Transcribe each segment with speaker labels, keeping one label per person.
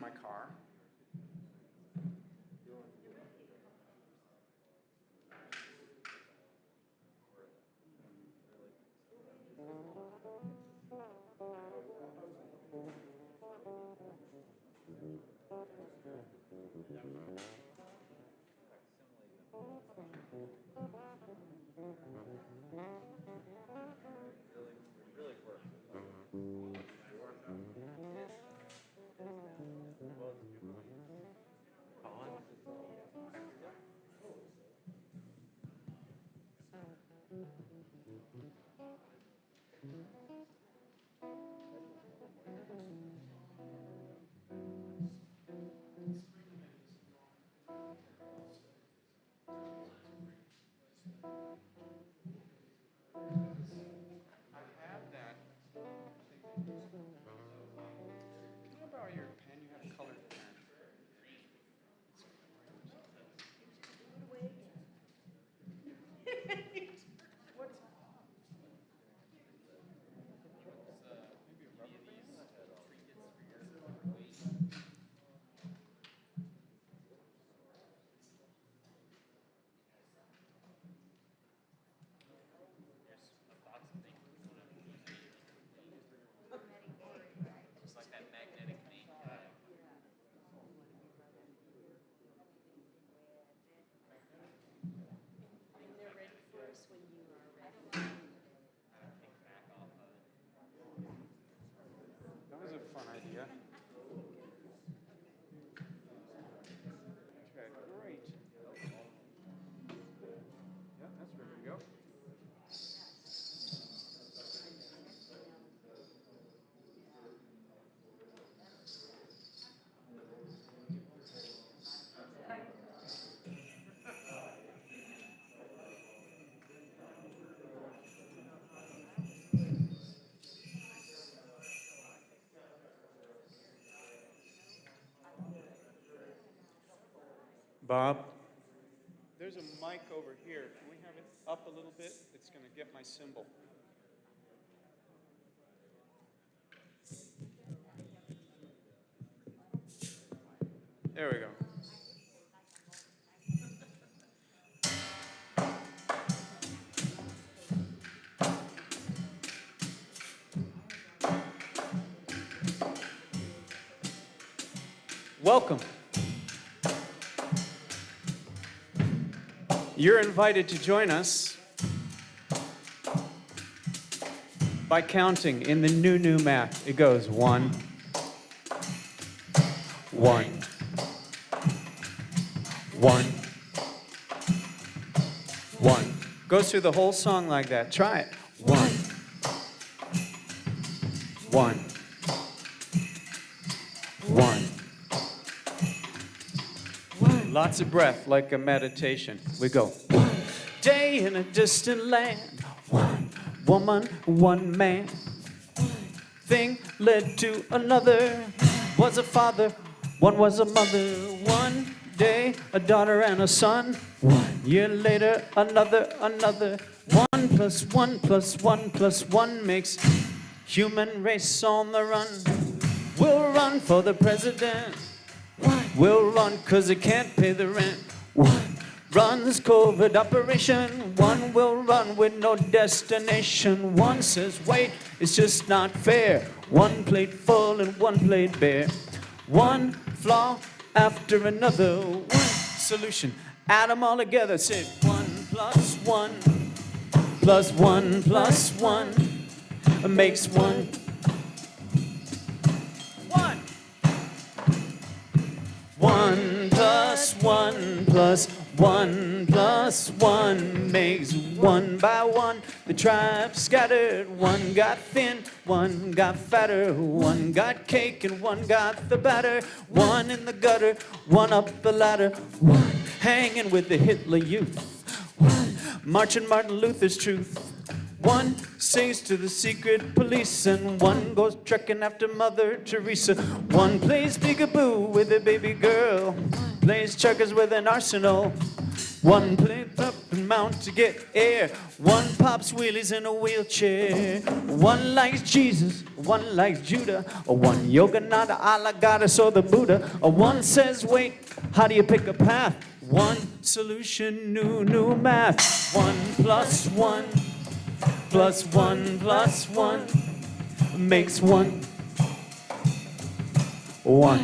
Speaker 1: my car. Your pen, you have a colored pen. What? Maybe a rubber band?
Speaker 2: Just like that magnetic thing.
Speaker 3: And they're ready for us when you are ready.
Speaker 1: That was a fun idea. Okay, great. Yeah, that's ready to go. Bob, there's a mic over here. Can we have it up a little bit? It's going to get my symbol. There we go. Welcome. You're invited to join us by counting in the new math. It goes 1, 1, 1, 1. Goes through the whole song like that. Try it. 1, 1, 1. Lots of breath, like a meditation. We go. One day in a distant land, one woman, one man. Thing led to another. Was a father, one was a mother. One day, a daughter and a son. 1 year later, another. 1 plus 1 plus 1 plus 1 makes human race on the run. We'll run for the president. We'll run 'cause they can't pay the rent. 1 runs covert operation. 1 will run with no destination. 1 says, wait, it's just not fair. 1 plate full and 1 plate bare. 1 flaw after another. 1 solution. Add them all together. Say 1 plus 1 plus 1 plus 1 makes 1. 1 plus 1 plus 1 plus 1 makes 1 by 1. The tribe scattered. 1 got thin, 1 got fatter. 1 got cake and 1 got the batter. 1 in the gutter, 1 up the ladder. 1 hanging with the Hitler Youth. 1 marching Martin Luther's truth. 1 sings to the secret police, and 1 goes trekking after Mother Teresa. 1 plays peekaboo with a baby girl, plays checkers with an arsenal. One plays up and mount to get air. One pops wheelies in a wheelchair. One likes Jesus, one likes Judah. One Yogananda, Allah, Goddess, or the Buddha. One says, wait, how do you pick a path? One solution, new math. 1 plus 1 plus 1 plus 1 makes 1. 1.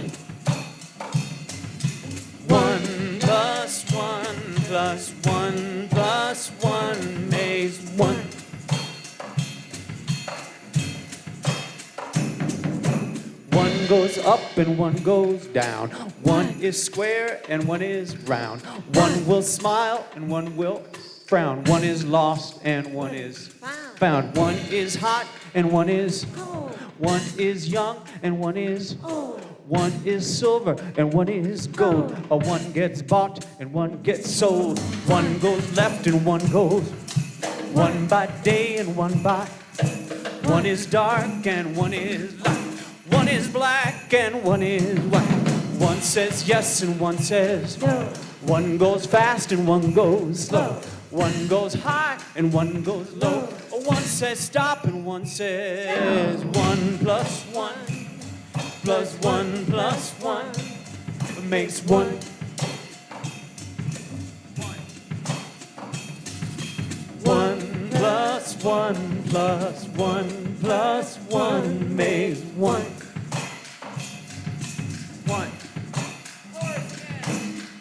Speaker 1: 1 plus 1 plus 1 plus 1 makes 1. 1 goes up and 1 goes down. 1 is square and 1 is round. 1 will smile and 1 will frown. 1 is lost and 1 is found. 1 is hot and 1 is
Speaker 3: cold.
Speaker 1: 1 is young and 1 is old. 1 is silver and 1 is gold. 1 gets bought and 1 gets sold. 1 goes left and 1 goes. 1 by day and 1 by. 1 is dark and 1 is light. 1 is black and 1 is white. 1 says yes and 1 says no. 1 goes fast and 1 goes slow. 1 goes high and 1 goes low. 1 says stop and 1 says 1 plus 1 plus 1 plus 1 makes 1. 1 plus 1 plus 1 plus 1 makes 1. 1.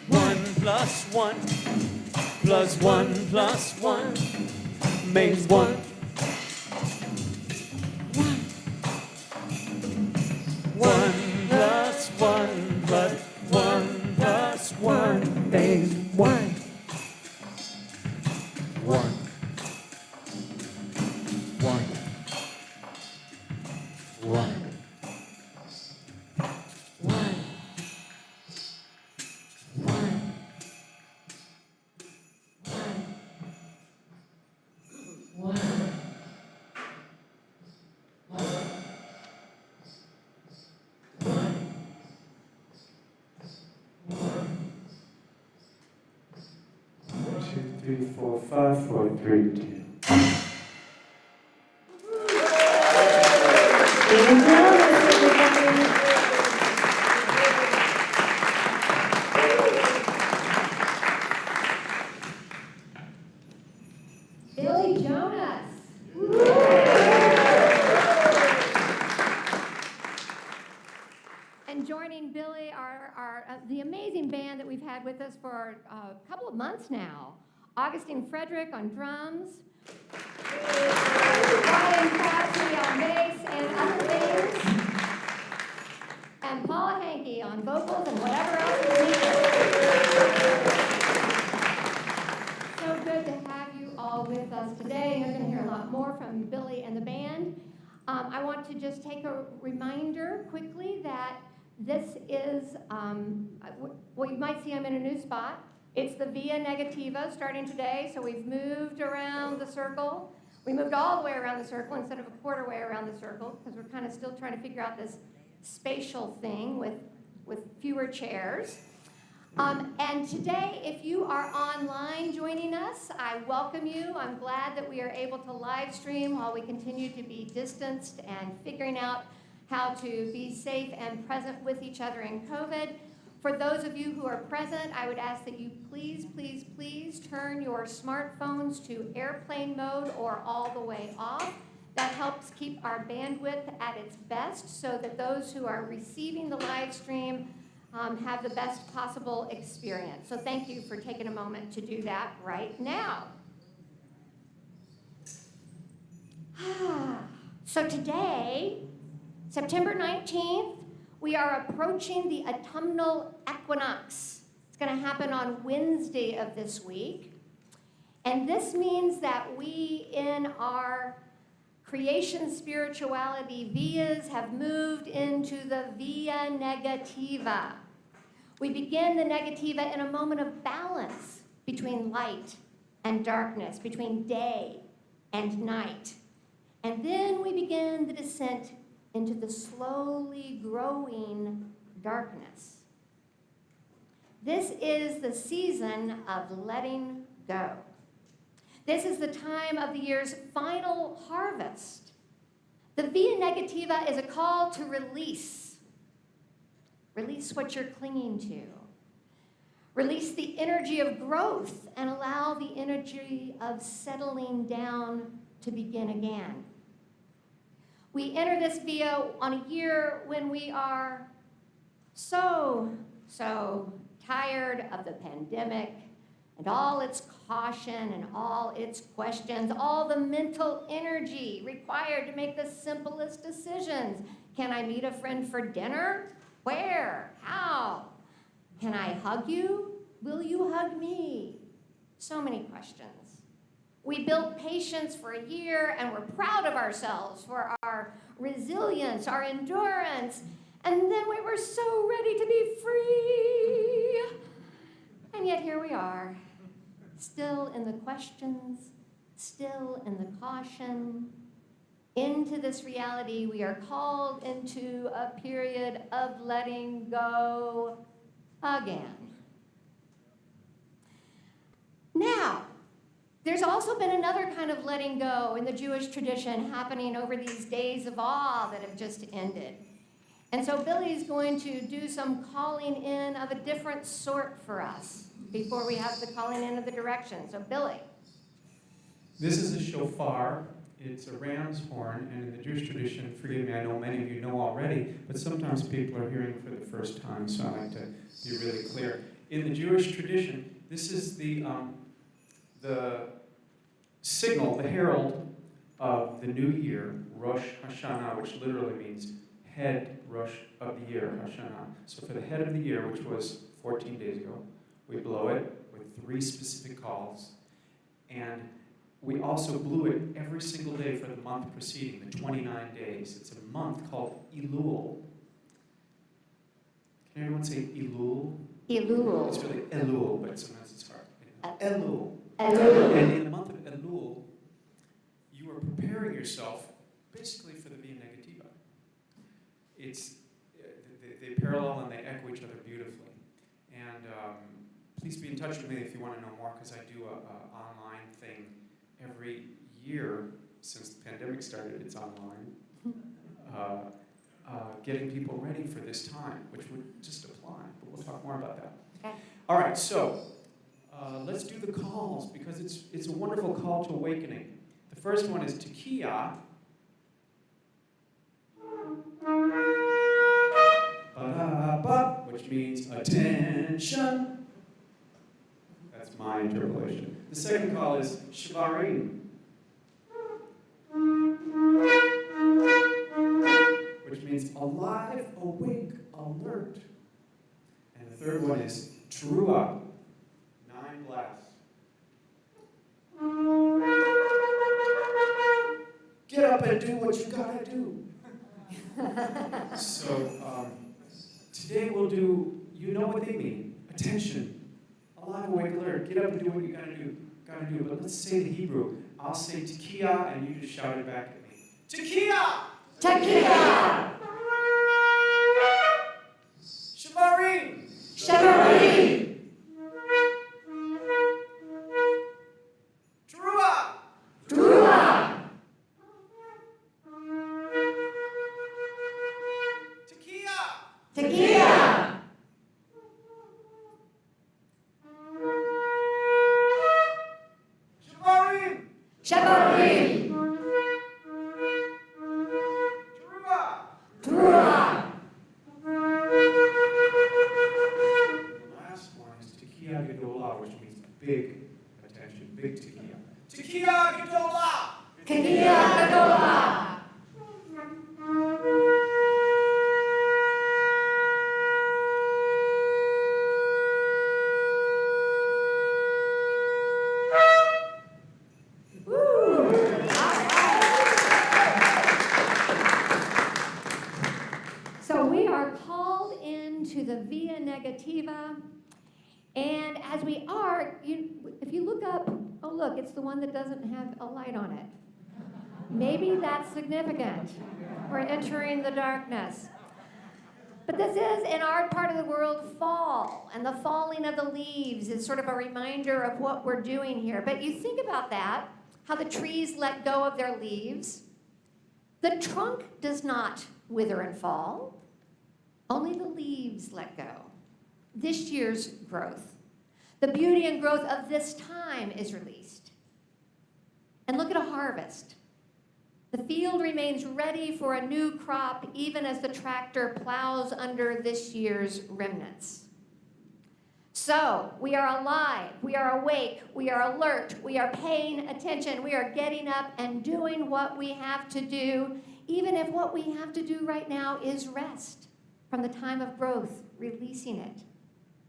Speaker 1: 1 plus 1 plus 1 plus 1 makes 1. 1 plus 1 plus 1 plus 1 makes 1. 1. 1. 1. 2, 3, 4, 5, 4, 3, 2.
Speaker 3: Billy Jonas. And joining Billy are the amazing band that we've had with us for a couple of months now. Augustine Frederick on drums, Brian Crosby on bass and other things, and Paula Hankey on vocals and whatever else is needed. So good to have you all with us today. You're going to hear a lot more from Billy and the band. I want to just take a reminder quickly that this is, well, you might see I'm in a new spot. It's the Via Negativa starting today, so we've moved around the circle. We moved all the way around the circle instead of a quarter way around the circle because we're kind of still trying to figure out this spatial thing with fewer chairs. And today, if you are online joining us, I welcome you. I'm glad that we are able to live stream while we continue to be distanced and figuring out how to be safe and present with each other in COVID. For those of you who are present, I would ask that you please, please, please turn your smartphones to airplane mode or all the way off. That helps keep our bandwidth at its best so that those who are receiving the live stream have the best possible experience. So thank you for taking a moment to do that right now. So today, September 19th, we are approaching the autumnal equinox. It's going to happen on Wednesday of this week. And this means that we, in our creation spirituality vias, have moved into the Via Negativa. We begin the Negativa in a moment of balance between light and darkness, between day and night. And then we begin the descent into the slowly growing darkness. This is the season of letting go. This is the time of the year's final harvest. The Via Negativa is a call to release. Release what you're clinging to. Release the energy of growth and allow the energy of settling down to begin again. We enter this Via on a year when we are so tired of the pandemic and all its caution and all its questions, all the mental energy required to make the simplest decisions. Can I meet a friend for dinner? Where? How? Can I hug you? Will you hug me? So many questions. We built patience for a year, and we're proud of ourselves for our resilience, our endurance, and then we were so ready to be free. And yet here we are, still in the questions, still in the caution. Into this reality, we are called into a period of letting go again. Now, there's also been another kind of letting go in the Jewish tradition happening over these days of awe that have just ended. And so Billy's going to do some calling in of a different sort for us before we have the calling in of the direction. So Billy.
Speaker 1: This is a shofar. It's a ram's horn, and in the Jewish tradition, forgive me, I know many of you know already, but sometimes people are hearing for the first time, so I like to be really clear. In the Jewish tradition, this is the signal, the herald of the new year, Rosh Hashanah, which literally means head Rosh of the year, Hashanah. So for the head of the year, which was 14 days ago, we blow it with 3 specific calls, and we also blew it every single day for the month preceding, the 29 days. It's a month called Elul. Can everyone say Elul?
Speaker 3: Elul.
Speaker 1: It's really Elul, but sometimes it's hard. Elul.
Speaker 3: Elul.
Speaker 1: And in the month of Elul, you are preparing yourself basically for the Via Negativa. It's, they parallel and they echo each other beautifully. And please be in touch with me if you want to know more, because I do an online thing every year since the pandemic started. It's online. Getting people ready for this time, which would just apply, but we'll talk more about that.
Speaker 3: Okay.
Speaker 1: All right, so let's do the calls, because it's a wonderful call to awakening. The first one is Tekiah. Ba-da-ba, which means attention. That's my interpolation. The second call is Shvarim, which means alive, awake, alert. And the third one is Teruah, 9 blasts. Get up and do what you gotta do. So today we'll do, you know what they mean, attention, alive, awake, alert. Get up and do what you gotta do. But let's say the Hebrew. I'll say Tekiah, and you just shout it back at me. Tekiah!
Speaker 3: Tekiah!
Speaker 1: Shvarim!
Speaker 3: Shvarim!
Speaker 1: Teruah!
Speaker 3: Teruah!
Speaker 1: Tekiah!
Speaker 3: Tekiah!
Speaker 1: Shvarim!
Speaker 3: Shvarim!
Speaker 1: Teruah!
Speaker 3: Teruah!
Speaker 1: The last one is Tekiah Gedolah, which means big attention, big Tekiah. Tekiah Gedolah!
Speaker 3: Tekiah Gedolah! So we are called into the Via Negativa, and as we are, if you look up, oh look, it's the one that doesn't have a light on it. Maybe that's significant. We're entering the darkness. But this is, in our part of the world, fall. And the falling of the leaves is sort of a reminder of what we're doing here. But you think about that, how the trees let go of their leaves. The trunk does not wither and fall. Only the leaves let go. This year's growth. The beauty and growth of this time is released. And look at a harvest. The field remains ready for a new crop even as the tractor plows under this year's remnants. So, we are alive, we are awake, we are alert, we are paying attention, we are getting up and doing what we have to do, even if what we have to do right now is rest from the time of growth, releasing it.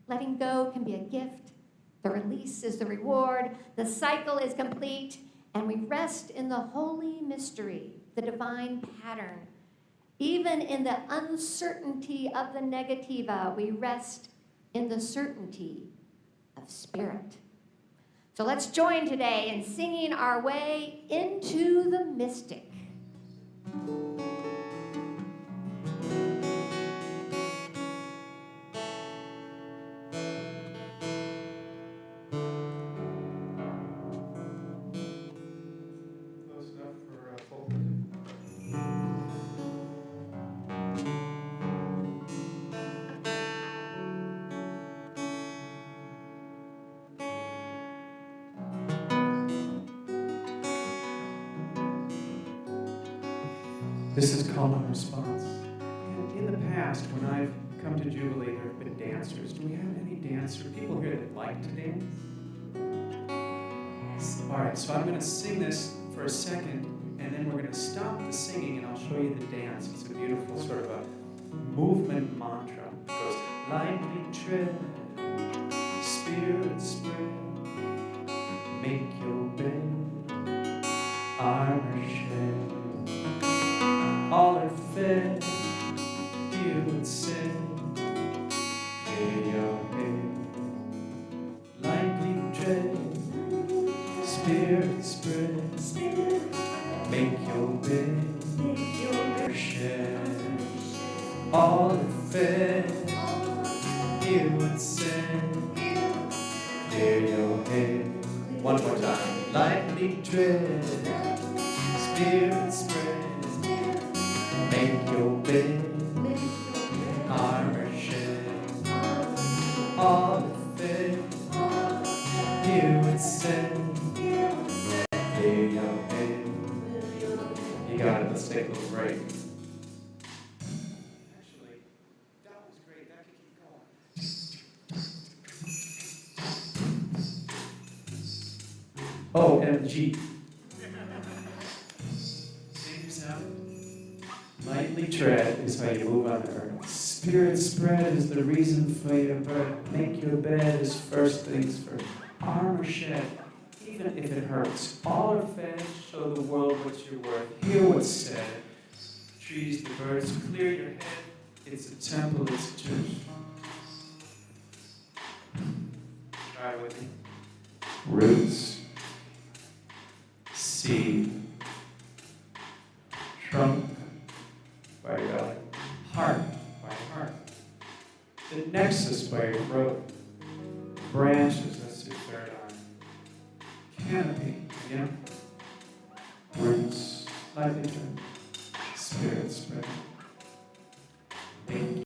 Speaker 3: Letting go can be a gift. The release is the reward. The cycle is complete. And we rest in the holy mystery, the divine pattern. Even in the uncertainty of the negativa, we rest in the certainty of spirit. So let's join today in singing our way into the mystic.
Speaker 1: This is call and response. And in the past, when I've come to Jubilee, there have been dancers. Do we have any dancers? People here that like to dance? All right, so I'm going to sing this for a second, and then we're going to stop the singing, and I'll show you the dance. It's a beautiful sort of a movement mantra. It goes, lightly tread, spirit spread, make your bed, armor shed. All are fed, you would say, clear your head, lightly tread, spirit spread, make your bed, shed. All are fed, you would say, clear your head. One more time, lightly tread, spirit spread. Make your bed, armor shed, all the fed, you would say, clear your head. You got it, let's take a little break. Actually, that was great, that could keep going. OMG. Sing this out. Lightly tread is how you move on the earth. Spirit spread is the reason for your birth. Make your bed is first things first. Armor shed, even if it hurts. All are fed, show the world what you're worth. Hear what's said. Trees, the birds, clear your head. It's a temple, it's a church. Try with me. Roots, seed, trunk, by your belly, heart by your heart, the nexus by your throat, branches, that's your third arm, canopy, again, roots, lightly turned,